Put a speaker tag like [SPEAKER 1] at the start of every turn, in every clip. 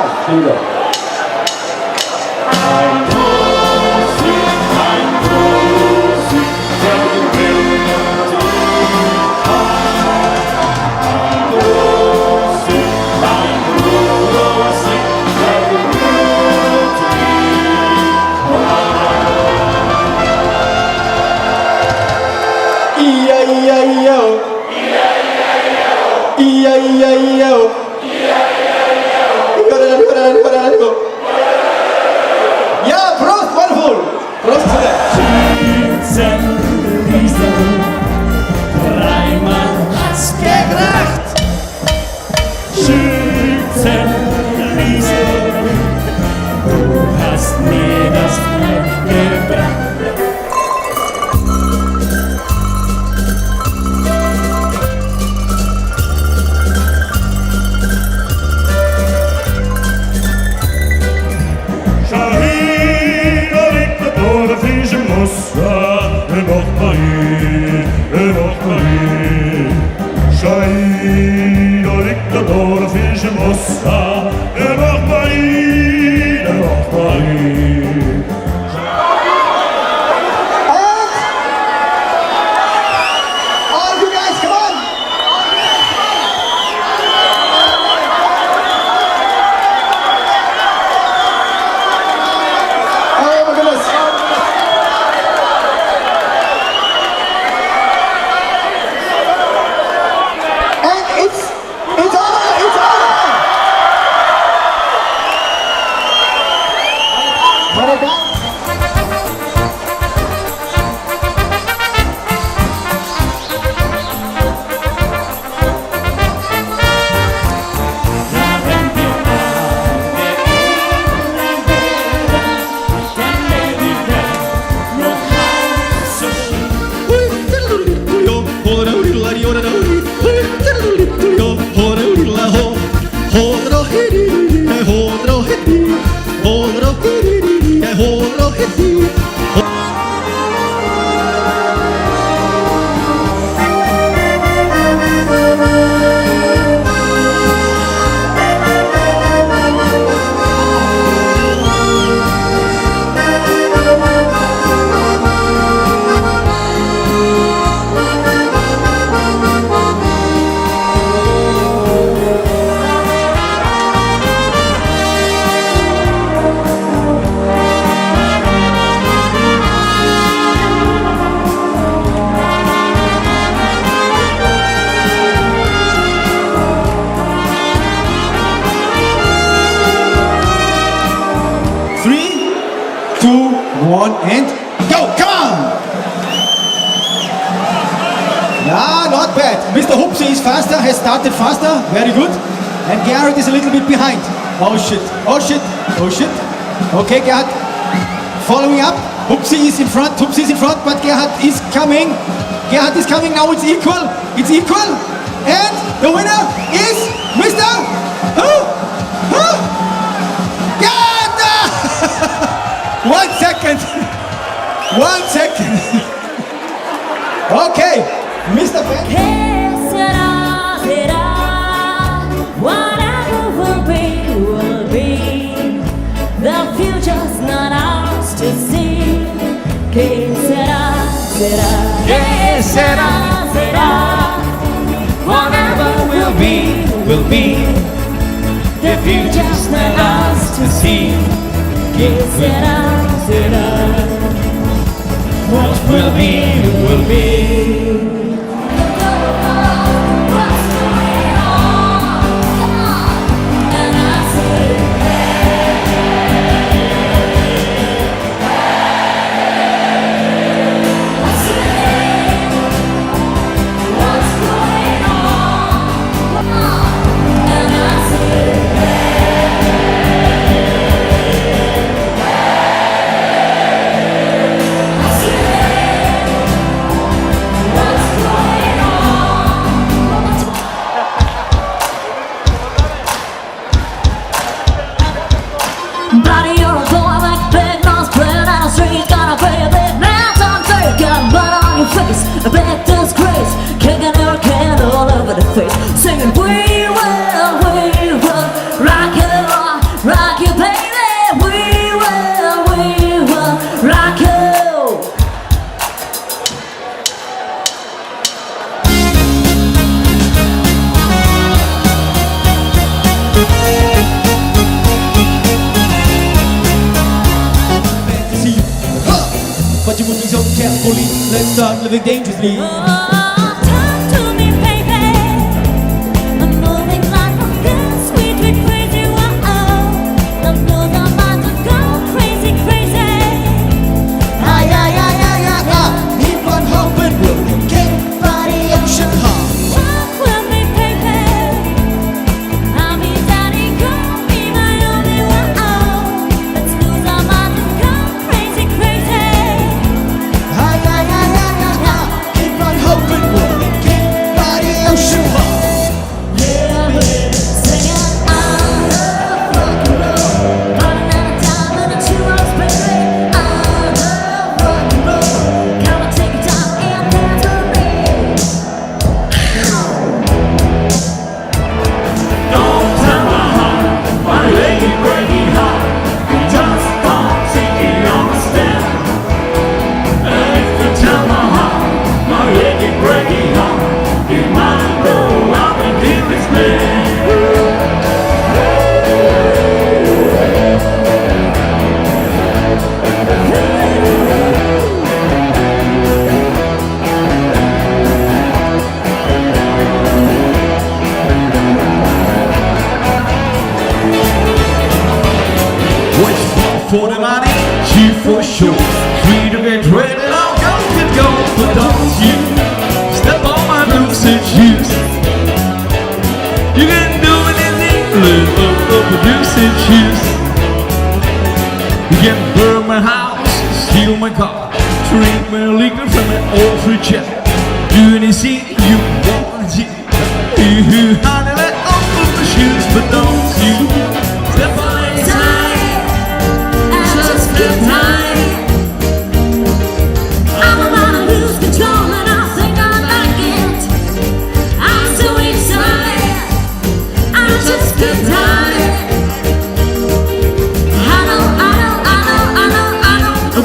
[SPEAKER 1] Here we go. Ja, Prost, wonderful! Prost zusammen!
[SPEAKER 2] Schützen, Riesen, dreimal hat's gekracht. Schützen, Riesen, du hast mir das Glück gebracht.
[SPEAKER 1] All you guys, come on! Oh my goodness! And it's over! It's over! What about? Three, two, one, and go! Come on! Yeah, not bad. Mr. Hupsi is faster, has started faster. Very good. And Gerhard is a little bit behind. Oh shit. Oh shit. Oh shit. Okay, Gerhard. Following up. Hupsi is in front. Hupsi is in front, but Gerhard is coming. Gerhard is coming. Now it's equal. It's equal. And the winner is Mr. Who? Gerhard! 1 second. 1 second. Okay. Mr. Ben.
[SPEAKER 3] Que será, será, whatever will be. The future's not ours to see. Que será, será, que será, será, whatever will be. The future's not ours to see. Que será, será, what will be.
[SPEAKER 1] carefully. Let's start living dangerously.
[SPEAKER 3] Talk to me, baby. I'm moving like a good, sweet, sweet, crazy. Whoa, love knows I'm about to go crazy, crazy.
[SPEAKER 1] Keep on hoping we'll get by the ocean.
[SPEAKER 3] Talk with me, baby. I'm your daddy, girl, be my only one. Let's lose our minds and go crazy, crazy.
[SPEAKER 1] Keep on hoping we'll get by the ocean.
[SPEAKER 3] Singing, I love rock and roll. Running out of time and a 2 hours, baby. I love rock and roll. Come on, take your time and dance with me.
[SPEAKER 2] Don't tell my heart, my lady breaking heart. You just don't seem to understand. And if you tell my heart, my lady breaking heart, you might go out and give this man. What's for the money, cheap for sure. Free to get red, long go to go. But don't you step on my boots and shoes. You can do anything, live up boots and shoes. You can burn my house, steal my car, drink my liquor from an old free check. Do anything you want to. You honey, let off of my shoes, but don't you step on my time.
[SPEAKER 3] Just good time. I'm about to lose control and I think I like it. I'm so excited. I'm just good time. I know. I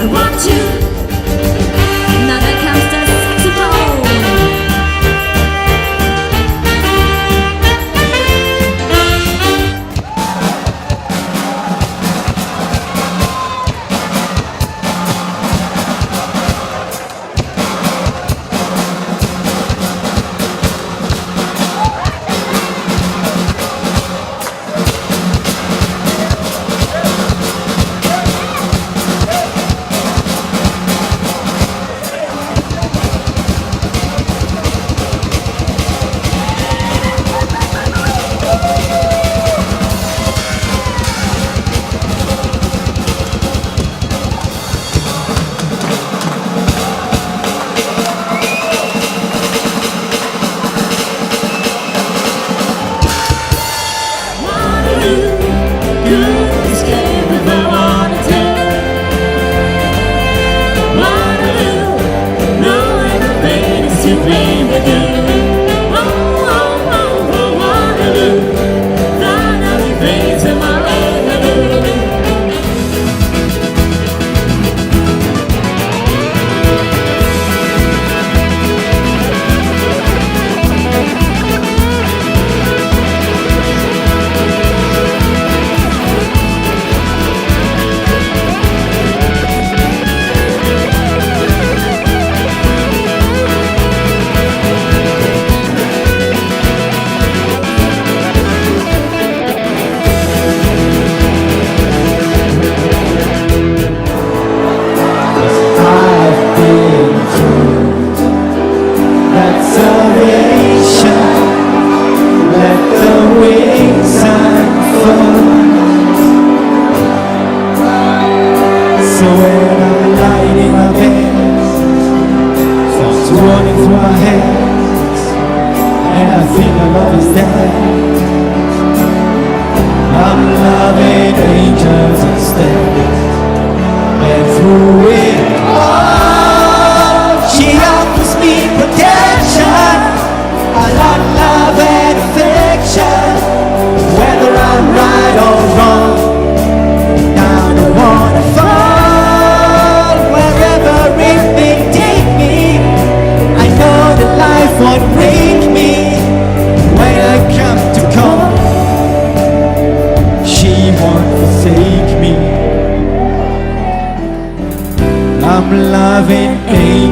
[SPEAKER 3] want you. Now there comes the saxophone.
[SPEAKER 1] She won't forsake me. A